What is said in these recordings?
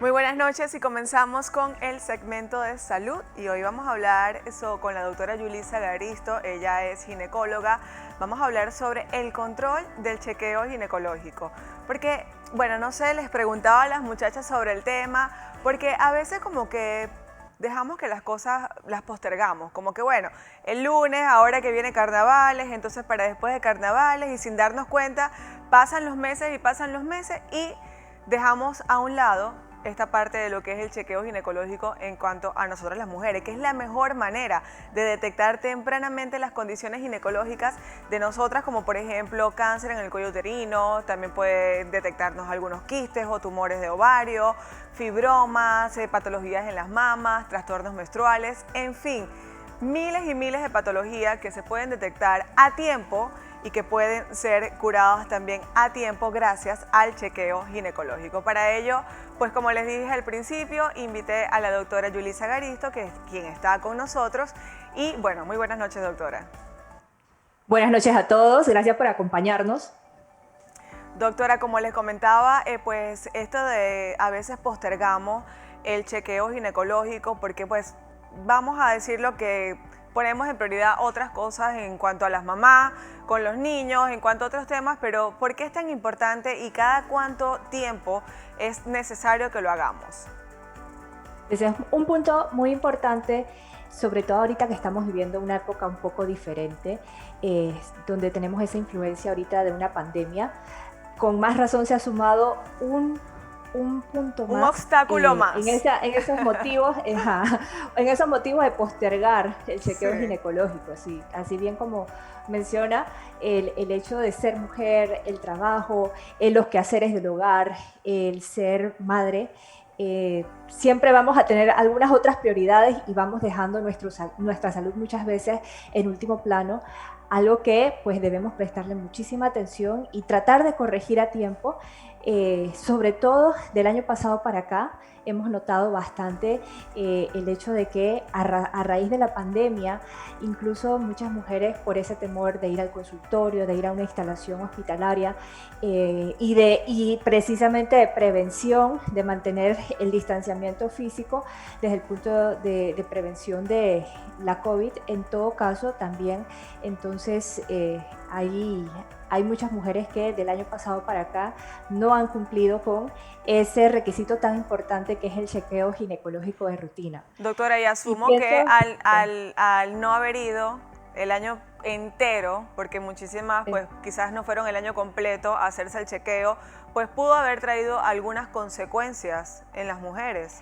Muy buenas noches y comenzamos con el segmento de salud y hoy vamos a hablar con la doctora Yulisa Garisto, ella es ginecóloga. Vamos a hablar sobre el control del chequeo ginecológico, porque, bueno, no sé, les preguntaba a las muchachas sobre el tema, porque a veces como que dejamos que las cosas las postergamos, como que bueno, el lunes, ahora que viene carnavales, entonces para después de carnavales y sin darnos cuenta, pasan los meses y dejamos a un lado esta parte de lo que es el chequeo ginecológico en cuanto a nosotras las mujeres, que es la mejor manera de detectar tempranamente las condiciones ginecológicas de nosotras, como por ejemplo cáncer en el cuello uterino, también puede detectarnos algunos quistes o tumores de ovario, fibromas, patologías en las mamas, trastornos menstruales, en fin, miles y miles de patologías que se pueden detectar a tiempo y que pueden ser curadas también a tiempo gracias al chequeo ginecológico. Para ello, pues como les dije al principio, invité a la doctora Yulisa Garisto, que es quien está con nosotros. Y bueno, muy buenas noches, doctora. Buenas noches a todos, gracias por acompañarnos. Doctora, como les comentaba, pues esto de a veces postergamos el chequeo ginecológico porque pues vamos a decirlo que ponemos en prioridad otras cosas en cuanto a las mamás, con los niños, en cuanto a otros temas, pero ¿por qué es tan importante y cada cuánto tiempo es necesario que lo hagamos? Ese es un punto muy importante, sobre todo ahorita que estamos viviendo una época un poco diferente, donde tenemos esa influencia ahorita de una pandemia. Con más razón se ha sumado un punto Un más obstáculo en, más. en esos motivos, en esos motivos de postergar el chequeo Sí. ginecológico. Sí, así bien como menciona, el hecho de ser mujer, el trabajo, los quehaceres del hogar, el ser madre, siempre vamos a tener algunas otras prioridades y vamos dejando nuestra salud muchas veces en último plano, algo que pues debemos prestarle muchísima atención y tratar de corregir a tiempo. Sobre todo del año pasado para acá hemos notado bastante el hecho de que a raíz de la pandemia, incluso muchas mujeres por ese temor de ir al consultorio, de ir a una instalación hospitalaria y precisamente de prevención, de mantener el distanciamiento físico desde el punto de prevención de la COVID, en todo caso también, entonces hay muchas mujeres que del año pasado para acá no han cumplido con ese requisito tan importante que es el chequeo ginecológico de rutina. Doctora, y Y asumo pienso, que al no haber ido el año entero, porque muchísimas pues quizás no fueron el año completo a hacerse el chequeo, pues pudo haber traído algunas consecuencias en las mujeres.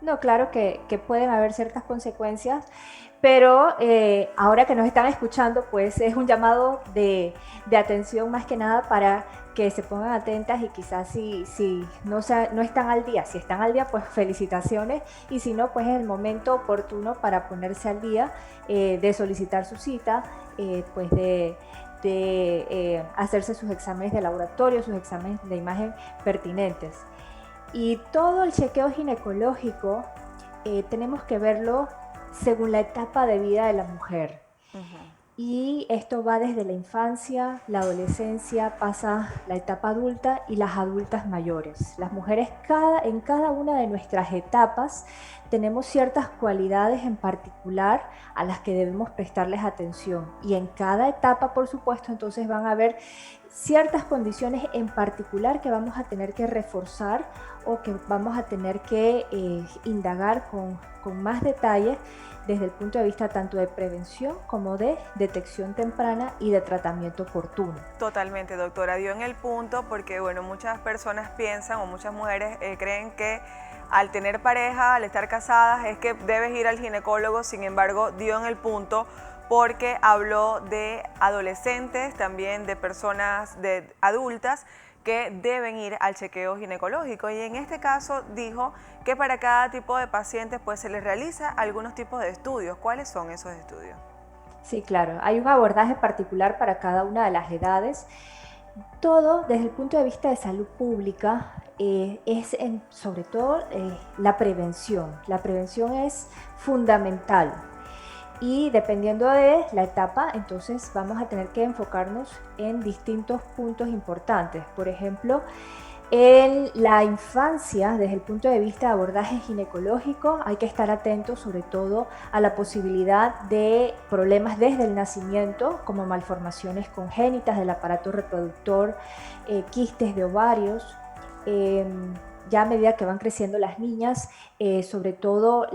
no, claro que pueden haber ciertas consecuencias, pero ahora que nos están escuchando, pues es un llamado de atención más que nada para que se pongan atentas y quizás si no están al día, si están al día, pues felicitaciones, y si no, pues es el momento oportuno para ponerse al día, de solicitar su cita, pues de hacerse sus exámenes de laboratorio, sus exámenes de imagen pertinentes. Y todo el chequeo ginecológico tenemos que verlo según la etapa de vida de la mujer. Y esto va desde la infancia, la adolescencia, pasa la etapa adulta y las adultas mayores. Las mujeres en cada una de nuestras etapas tenemos ciertas cualidades en particular a las que debemos prestarles atención. Y en cada etapa, por supuesto, entonces van a haber ciertas condiciones en particular que vamos a tener que reforzar o que vamos a tener que indagar con más detalle desde el punto de vista tanto de prevención como de detección temprana y de tratamiento oportuno. Totalmente, doctora, dio en el punto porque, bueno, muchas personas piensan o muchas mujeres creen que al tener pareja, al estar casadas, es que debes ir al ginecólogo. Sin embargo, dio en el punto porque habló de adolescentes, también de personas adultas que deben ir al chequeo ginecológico, y en este caso dijo que para cada tipo de pacientes pues se les realiza algunos tipos de estudios. ¿Cuáles son esos estudios? Sí, claro, hay un abordaje particular para cada una de las edades. Todo desde el punto de vista de salud pública sobre todo la prevención. La prevención es fundamental y dependiendo de la etapa, entonces vamos a tener que enfocarnos en distintos puntos importantes. Por ejemplo, En la infancia, desde el punto de vista de abordaje ginecológico, hay que estar atentos sobre todo a la posibilidad de problemas desde el nacimiento, como malformaciones congénitas del aparato reproductor, quistes de ovarios. Ya a medida que van creciendo las niñas, sobre todo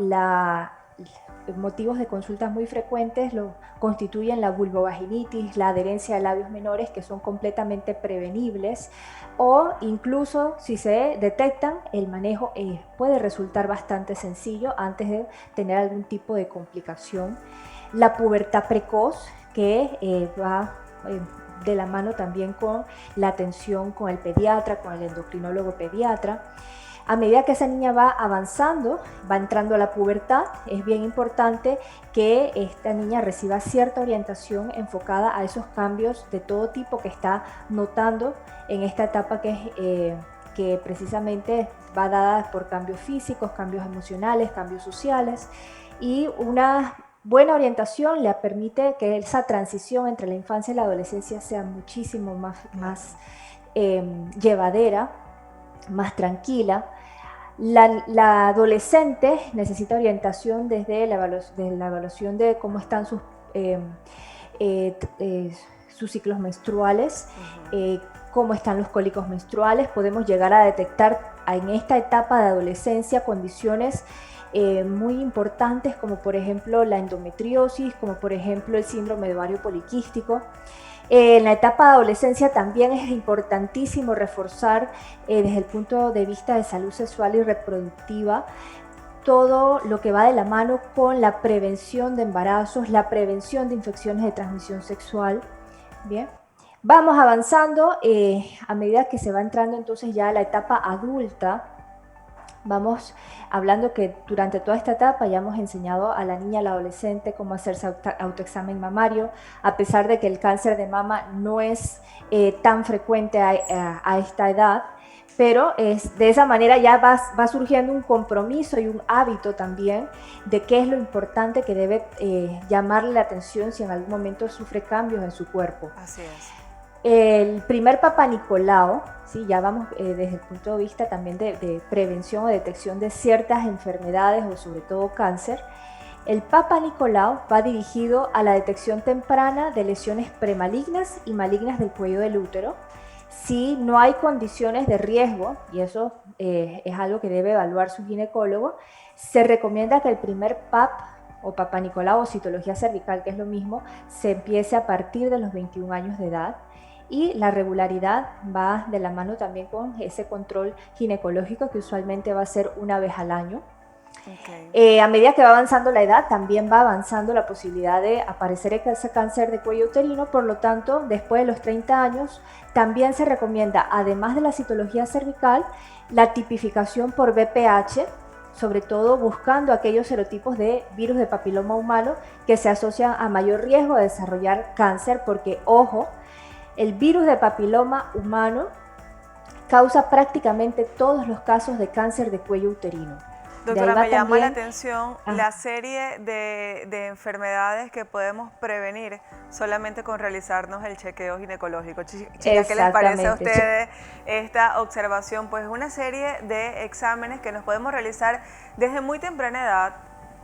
motivos de consultas muy frecuentes lo constituyen la vulvovaginitis, la adherencia de labios menores, que son completamente prevenibles, o incluso si se detectan, el manejo puede resultar bastante sencillo antes de tener algún tipo de complicación. La pubertad precoz, que va de la mano también con la atención con el pediatra, con el endocrinólogo pediatra. A medida que esa niña va avanzando, va entrando a la pubertad, es bien importante que esta niña reciba cierta orientación enfocada a esos cambios de todo tipo que está notando en esta etapa que precisamente va dada por cambios físicos, cambios emocionales, cambios sociales, y una buena orientación le permite que esa transición entre la infancia y la adolescencia sea muchísimo más llevadera, más tranquila. La adolescente necesita orientación desde la evaluación de cómo están sus ciclos menstruales, cómo están los cólicos menstruales. Podemos llegar a detectar en esta etapa de adolescencia condiciones muy importantes, como por ejemplo la endometriosis, como por ejemplo el síndrome de ovario poliquístico. En la etapa de adolescencia también es importantísimo reforzar desde el punto de vista de salud sexual y reproductiva todo lo que va de la mano con la prevención de embarazos, la prevención de infecciones de transmisión sexual. Bien, vamos avanzando a medida que se va entrando entonces ya a la etapa adulta. Vamos hablando que durante toda esta etapa ya hemos enseñado a la niña, al adolescente, cómo hacerse autoexamen mamario, a pesar de que el cáncer de mama no es tan frecuente a esta edad, pero de esa manera ya va surgiendo un compromiso y un hábito también de qué es lo importante que debe llamarle la atención si en algún momento sufre cambios en su cuerpo. Así es. El primer Papa Nicolau, ¿sí? Ya vamos desde el punto de vista también de prevención o detección de ciertas enfermedades o sobre todo cáncer. El Papa Nicolau va dirigido a la detección temprana de lesiones premalignas y malignas del cuello del útero. Si no hay condiciones de riesgo, y eso es algo que debe evaluar su ginecólogo, se recomienda que el primer PAP o Papa Nicolau o citología cervical, que es lo mismo, se empiece a partir de los 21 años de edad. Y la regularidad va de la mano también con ese control ginecológico que usualmente va a ser una vez al año. Okay. A medida que va avanzando la edad, también va avanzando la posibilidad de aparecer ese cáncer de cuello uterino. Por lo tanto, después de los 30 años, también se recomienda, además de la citología cervical, la tipificación por VPH, sobre todo buscando aquellos serotipos de virus de papiloma humano que se asocian a mayor riesgo de desarrollar cáncer, porque, ojo, el virus de papiloma humano causa prácticamente todos los casos de cáncer de cuello uterino. Doctora, me llama la atención la serie de enfermedades que podemos prevenir solamente con realizarnos el chequeo ginecológico. Chicas, ¿qué les parece a ustedes esta observación? Pues una serie de exámenes que nos podemos realizar desde muy temprana edad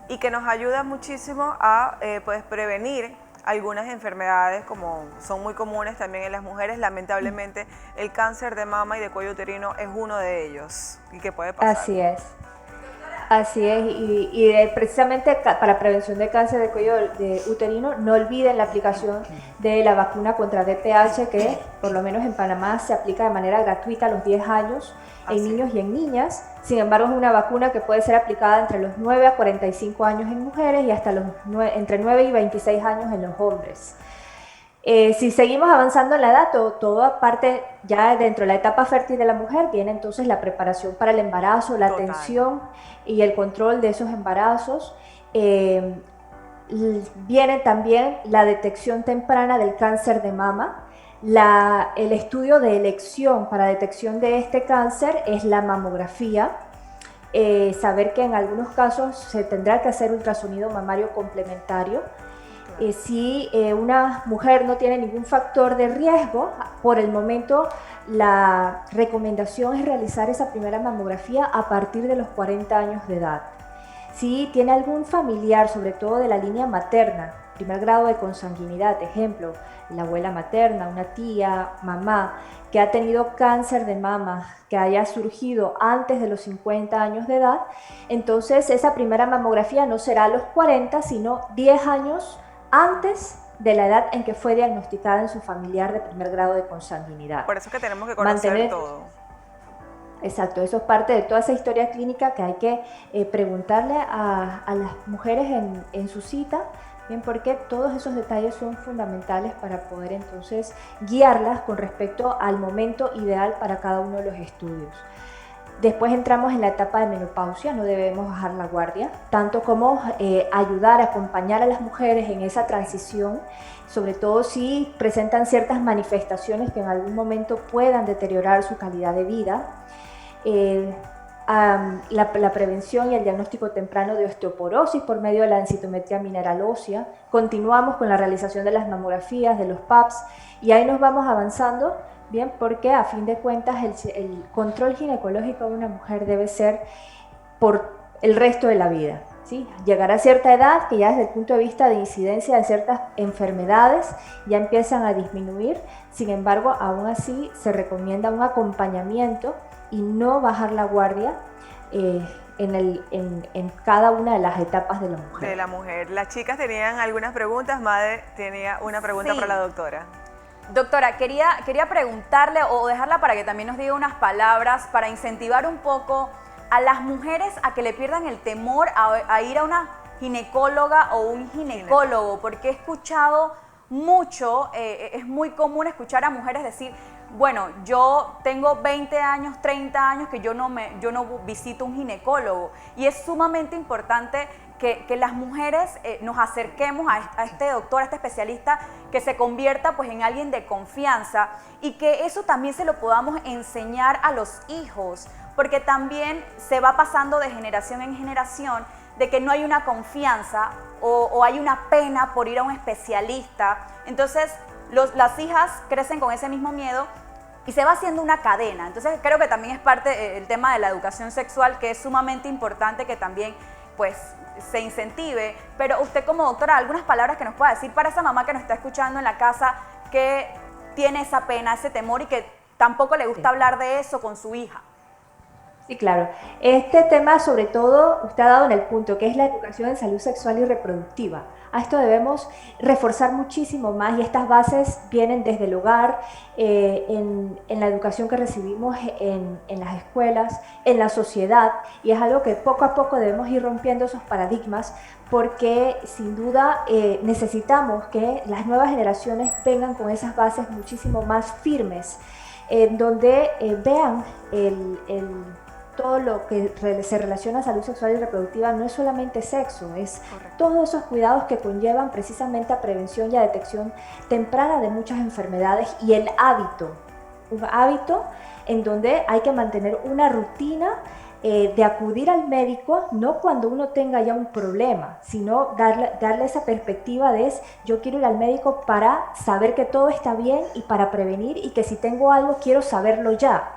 y que nos ayuda muchísimo a pues prevenir algunas enfermedades como son muy comunes también en las mujeres. Lamentablemente el cáncer de mama y de cuello uterino es uno de ellos y que puede pasar. Así es. Así es, y precisamente para prevención de cáncer de cuello uterino, no olviden la aplicación de la vacuna contra VPH, que por lo menos en Panamá se aplica de manera gratuita a los 10 años en niños y en niñas. Sin embargo, es una vacuna que puede ser aplicada entre los 9 a 45 años en mujeres y hasta entre 9 y 26 años en los hombres. Si seguimos avanzando en la edad, todo aparte ya dentro de la etapa fértil de la mujer, viene entonces la preparación para el embarazo, la atención y el control de esos embarazos. Viene también la detección temprana del cáncer de mama. El estudio de elección para detección de este cáncer es la mamografía. Saber que en algunos casos se tendrá que hacer ultrasonido mamario complementario. Si una mujer no tiene ningún factor de riesgo, por el momento la recomendación es realizar esa primera mamografía a partir de los 40 años de edad. Si tiene algún familiar, sobre todo de la línea materna, primer grado de consanguinidad, ejemplo, la abuela materna, una tía, mamá, que ha tenido cáncer de mama, que haya surgido antes de los 50 años de edad, entonces esa primera mamografía no será a los 40, sino 10 años antes de la edad en que fue diagnosticada en su familiar de primer grado de consanguinidad. Por eso es que tenemos que conocer todo. Exacto, eso es parte de toda esa historia clínica que hay que preguntarle a las mujeres en su cita, bien, porque todos esos detalles son fundamentales para poder entonces guiarlas con respecto al momento ideal para cada uno de los estudios. Después entramos en la etapa de menopausia, no debemos bajar la guardia, tanto como ayudar, acompañar a las mujeres en esa transición, sobre todo si presentan ciertas manifestaciones que en algún momento puedan deteriorar su calidad de vida. La prevención y el diagnóstico temprano de osteoporosis por medio de la densitometría mineral ósea. Continuamos con la realización de las mamografías, de los PAPs, y ahí nos vamos avanzando, bien, porque a fin de cuentas el control ginecológico de una mujer debe ser por el resto de la vida, ¿sí? Llegar a cierta edad que ya desde el punto de vista de incidencia de ciertas enfermedades ya empiezan a disminuir, sin embargo, aún así se recomienda un acompañamiento y no bajar la guardia en cada una de las etapas de la mujer. De la mujer. Las chicas tenían algunas preguntas, Made tenía una pregunta para la doctora. Doctora, quería preguntarle o dejarla para que también nos diga unas palabras para incentivar un poco a las mujeres a que le pierdan el temor a ir a una ginecóloga o un ginecólogo, porque he escuchado mucho, es muy común escuchar a mujeres decir, bueno, yo tengo 20 años, 30 años que yo no visito un ginecólogo, y es sumamente importante que las mujeres nos acerquemos a este doctor, a este especialista, que se convierta pues en alguien de confianza, y que eso también se lo podamos enseñar a los hijos, porque también se va pasando de generación en generación de que no hay una confianza o hay una pena por ir a un especialista. Entonces las hijas crecen con ese mismo miedo y se va haciendo una cadena. Entonces creo que también es parte el tema de la educación sexual, que es sumamente importante que también pues se incentive. Pero usted como doctora, algunas palabras que nos pueda decir para esa mamá que nos está escuchando en la casa, que tiene esa pena, ese temor y que tampoco le gusta hablar de eso con su hija. Sí, claro. Este tema, sobre todo, usted ha dado en el punto, que es la educación en salud sexual y reproductiva. A esto debemos reforzar muchísimo más, y estas bases vienen desde el hogar, en la educación que recibimos en las escuelas, en la sociedad, y es algo que poco a poco debemos ir rompiendo esos paradigmas, porque sin duda necesitamos que las nuevas generaciones vengan con esas bases muchísimo más firmes, donde vean todo lo que se relaciona a salud sexual y reproductiva no es solamente sexo, es todos esos cuidados que conllevan precisamente a prevención y a detección temprana de muchas enfermedades, y el hábito, un hábito en donde hay que mantener una rutina de acudir al médico, no cuando uno tenga ya un problema, sino darle esa perspectiva de yo quiero ir al médico para saber que todo está bien y para prevenir, y que si tengo algo quiero saberlo ya.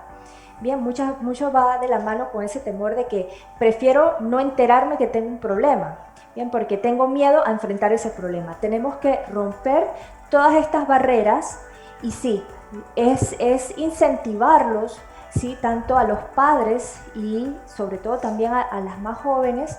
Bien, mucho va de la mano con ese temor de que prefiero no enterarme que tengo un problema, bien, porque tengo miedo a enfrentar ese problema. Tenemos que romper todas estas barreras, y sí, es incentivarlos, sí, tanto a los padres y sobre todo también a las más jóvenes,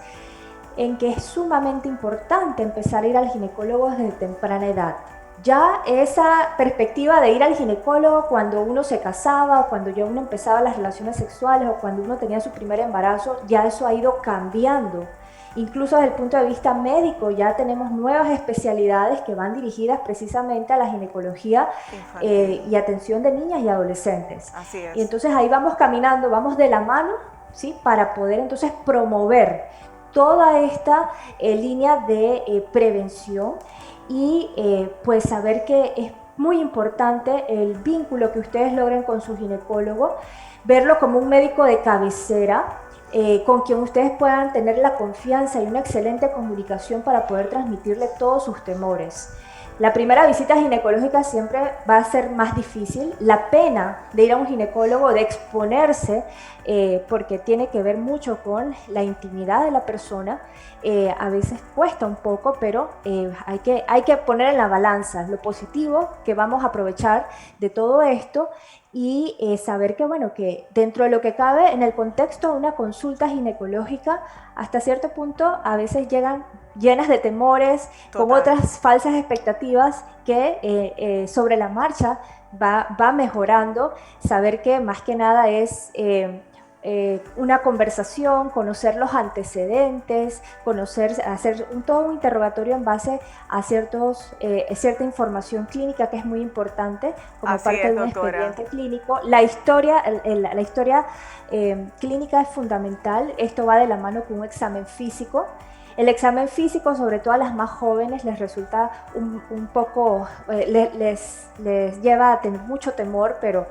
en que es sumamente importante empezar a ir al ginecólogo desde temprana edad. Ya esa perspectiva de ir al ginecólogo cuando uno se casaba, o cuando ya uno empezaba las relaciones sexuales, o cuando uno tenía su primer embarazo, ya eso ha ido cambiando. Incluso desde el punto de vista médico ya tenemos nuevas especialidades que van dirigidas precisamente a la ginecología y atención de niñas y adolescentes. Así es. Y entonces ahí vamos caminando, vamos de la mano, ¿sí?, para poder entonces promover toda esta línea de prevención, y pues saber que es muy importante el vínculo que ustedes logren con su ginecólogo, verlo como un médico de cabecera, con quien ustedes puedan tener la confianza y una excelente comunicación para poder transmitirle todos sus temores. La primera visita ginecológica siempre va a ser más difícil. La pena de ir a un ginecólogo, de exponerse, porque tiene que ver mucho con la intimidad de la persona, a veces cuesta un poco, pero hay que poner en la balanza lo positivo que vamos a aprovechar de todo esto y saber que, bueno, que dentro de lo que cabe en el contexto de una consulta ginecológica, hasta cierto punto a veces llegan llenas de temores, Total. con otras falsas expectativas que sobre la marcha va mejorando. Saber que más que nada es una conversación, conocer los antecedentes, hacer todo un interrogatorio en base a cierta información clínica que es muy importante como Así parte es, de un doctora. expediente clínico. La historia clínica es fundamental. Esto va de la mano con un examen físico. El examen físico, sobre todo a las más jóvenes, les resulta un poco, les lleva a tener mucho temor, pero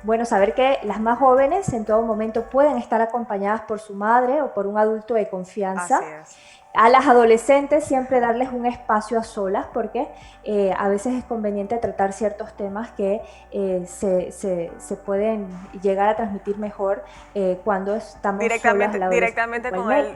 bueno, saber que las más jóvenes en todo momento pueden estar acompañadas por su madre o por un adulto de confianza. Así es. A las adolescentes siempre darles un espacio a solas porque a veces es conveniente tratar ciertos temas que se pueden llegar a transmitir mejor cuando estamos solas a la Directamente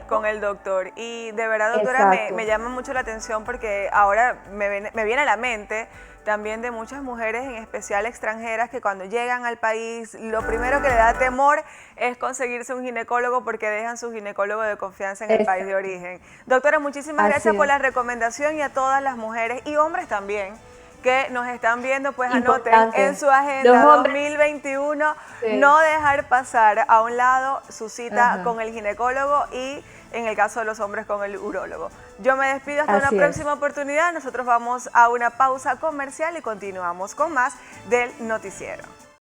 con el doctor. Y de verdad, doctora, me llama mucho la atención porque ahora me viene a la mente también de muchas mujeres, en especial extranjeras, que cuando llegan al país, lo primero que le da temor es conseguirse un ginecólogo porque dejan su ginecólogo de confianza en el país de origen. Doctora, muchísimas gracias por la recomendación y a todas las mujeres y hombres también que nos están viendo, pues anoten en su agenda 2021, no dejar pasar a un lado su cita con el ginecólogo y en el caso de los hombres con el urólogo. Yo me despido hasta una próxima oportunidad. Nosotros vamos a una pausa comercial y continuamos con más del noticiero.